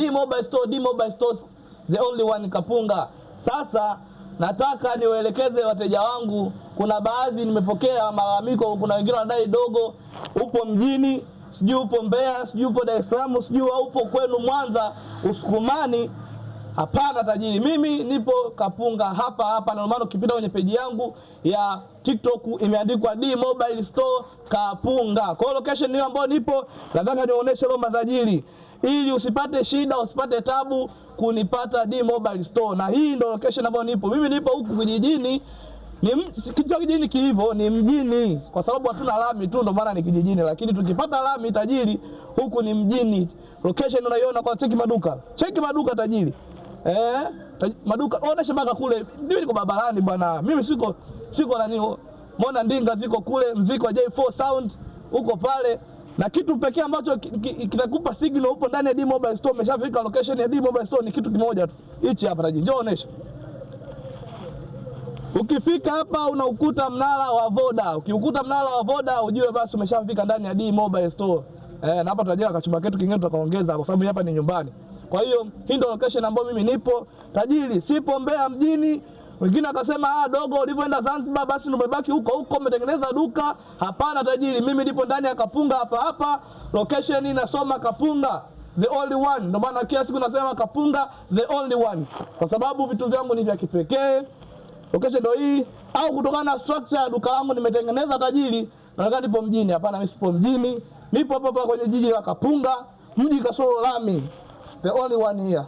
D-Mobile Stores the only one Kapunga. Sasa nataka niwaelekeze wateja wangu, kuna baadhi nimepokea malalamiko, kuna wengine wanadai dogo upo mjini, sijui upo Mbeya, sijui upo Dar es Salaam, sijui upo kwenu Mwanza, Usukumani. Hapana tajiri, mimi nipo Kapunga hapa na maana ukipita kwenye page yangu ya TikTok imeandikwa D-Mobile Store Kapunga. Kwa location hiyo ambayo nipo, nataka nionyeshe leo matajiri ili usipate shida, usipate tabu kunipata D-Mobile Store. Na hii ndio location ambayo nipo. Mimi nipo huku kijijini. Kitu kijijini kilivyo ni mjini kwa sababu hatuna lami tu ndio maana ni kijijini, lakini tukipata lami tajiri huku ni mjini. Location unaiona kwa cheki maduka. Cheki maduka tajiri. Maduka onesha mpaka kule. Mimi niko barabarani bwana. Mimi siko nani, mbona ndinga ziko kule, mziki wa J4 Sound uko pale. Na kitu pekee ambacho kitakupa signal upo ndani ya D-Mobile Store, umeshafika location ya D-Mobile Store ni kitu kimoja tu. Hichi hapa tajiri. Njoo onesha. Ukifika hapa unaukuta mnara wa Voda. Ukiukuta mnara wa Voda ujue basi umeshafika ndani ya D-Mobile Store. Na hapa tutajenga kachumba ketu kingine tutakaongeza kwa sababu hapa ni nyumbani. Kwa hiyo hii ndio location ambayo mimi nipo tajiri. Sipo Mbeya mjini. Wengine akasema dogo ulivyoenda Zanzibar basi umebaki huko umetengeneza duka. Hapana tajiri, mimi nipo ndani ya Kapunga hapa. Location inasoma Kapunga the only one. Ndio maana kila siku nasema Kapunga the only one. Kwa sababu vitu vyangu ni vya kipekee. Location ndio hii, au kutokana na structure ya duka langu nimetengeneza tajiri. Nataka nipo mjini. Hapana, mimi sipo mjini. Nipo hapa kwenye jiji la Kapunga, mji kasoro lami. The only one here.